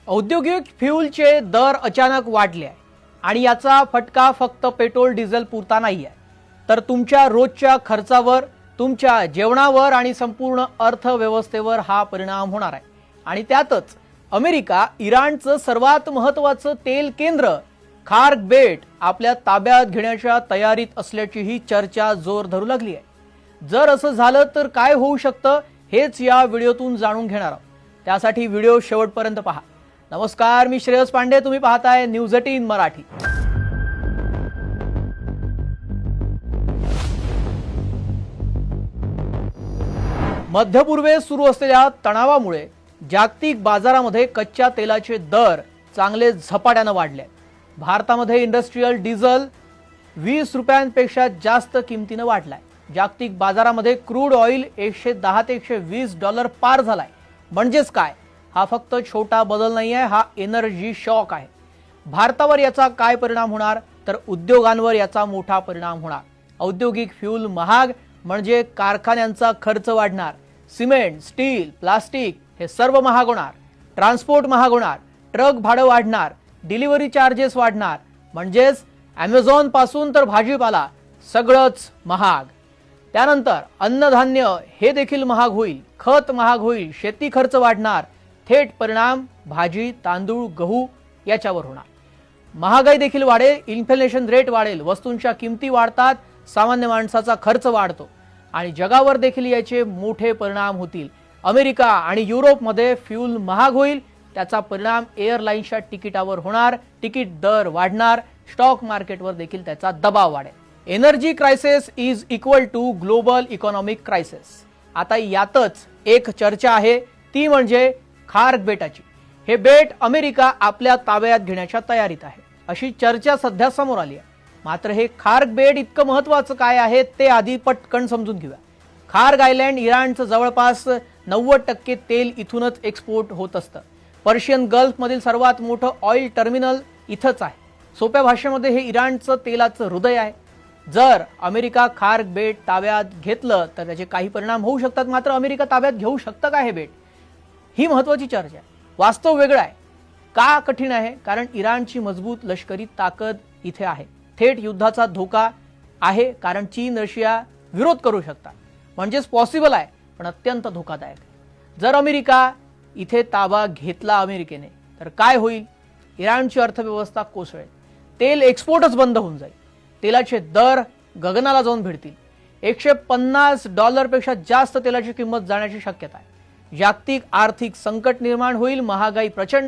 औद्योगिक फ्यूलचे दर अचानक वाढले आहे आणि याचा फटका फक्त पेट्रोल डिझेल पुरता नाही आहे, तर तुमच्या रोजच्या खर्चावर, तुमच्या जेवणावर आणि संपूर्ण अर्थव्यवस्थेवर हा परिणाम होणार आहे। आणि त्यातच अमेरिका इराणचं सर्वात महत्त्वाचं तेल केंद्र खार्ग बेट आपल्या ताब्यात घेण्याच्या तयारीत असल्याची ही चर्चा जोर धरू लागली आहे। जर असं झालं तर काय होऊ शकतं हेच या व्हिडिओतून जाणून घेणार आहोत। त्यासाठी व्हिडिओ शेवटपर्यंत पहा। नमस्कार, मी श्रेयस पांडे, तुम्ही पाहताय न्यूज 18 मराठी। मध्य पूर्वेत सुरू असलेल्या तणावामुळे जागतिक बाजारामध्ये कच्च्या तेलाचे दर चांगले झपाट्याने वाढले। भारतामध्ये इंडस्ट्रियल डिझेल 20 रुपयांपेक्षा जास्त किमतीने वाढलाय। जागतिक बाजारामध्ये क्रूड ऑइल 110 ते 120 डॉलर पार झालाय। म्हणजेच काय, हा फक्त छोटा बदल नाही आहे, हा एनर्जी शॉक आहे। भारतावर याचा काय परिणाम होणार, तर उद्योगांवर याचा मोठा परिणाम होणार। औद्योगिक फ्यूल महाग म्हणजे कारखान्यांचा खर्च वाढणार। सिमेंट, स्टील, प्लास्टिक हे सर्व महाग होणार। ट्रान्सपोर्ट महाग होणार, ट्रक भाडं वाढणार, डिलिव्हरी चार्जेस वाढणार, म्हणजेच अमेझॉन पासून तर भाजीपाला सगळंच महाग। त्यानंतर अन्नधान्य हे देखील महाग होईल, खत महाग होईल, शेती खर्च वाढणार। थेट परिणाम भाजी, तांदूळ, गहू याच्यावर होणार। महागाई देखील वाढेल, इन्फ्लेशन रेट वाढेल, वस्तूंच्या किमती वाढतात, सामान्य माणसाचा खर्च वाढतो आणि जगावर देखील याचे मोठे परिणाम होतील। अमेरिका आणि युरोपमध्ये फ्यूल महाग होईल, त्याचा परिणाम एअरलाइन्सच्या तिकिटावर होणार, तिकीट दर वाढणार, स्टॉक मार्केटवर देखील त्याचा दबाव वाढेल। Energy crisis is equal to global economic crisis. आता यातच एक चर्चा आहे, ती म्हणजे खार्ग बेटाची। हे बेट अमेरिका आपल्या ताब्यात घेण्याच्या तयारीत आहे, अशी चर्चा सध्या समोर आली आहे। मात्र हे खार्ग बेट इतकं महत्त्वाचं काय आहे ते आधी पटकन समजून घेऊया। खार्ग आयलँड इराणचं जवळपास 90% तेल इथूनच एक्सपोर्ट होत असतं। पर्शियन गल्फ मधील सर्वात मोठं ऑइल टर्मिनल इथंच आहे। सोप्या भाषेमध्ये हे इराणचं तेलाचं हृदय आहे। जर अमेरिका खार्ग बेट ताब्यात घेतलं तर त्याचे काही परिणाम होऊ शकतात। मात्र अमेरिका ताब्यात घेऊ शकतं का हे बेट, ही महत्त्वाची चर्चा आहे। वास्तव वेगळं आहे। का कठीण आहे, कारण इराणची मजबूत लष्करी ताकद इथे आहे। थेट युद्धाचा धोका आहे, कारण चीन, रशिया विरोध करू शकतात। म्हणजेच पॉसिबल आहे, पण अत्यंत धोकादायक आहे। जर अमेरिका इथे ताबा घेतला अमेरिकेने तर काय होईल, इराणची अर्थव्यवस्था कोसळेल, तेल एक्सपोर्टच बंद होऊन जाईल, तेलाचे दर गगनाला जाऊन भिडतील, 150 डॉलरपेक्षा जास्त तेलाची किंमत जाण्याची शक्यता आहे। जागतिक आर्थिक संकट निर्माण होईल, महागाई प्रचंड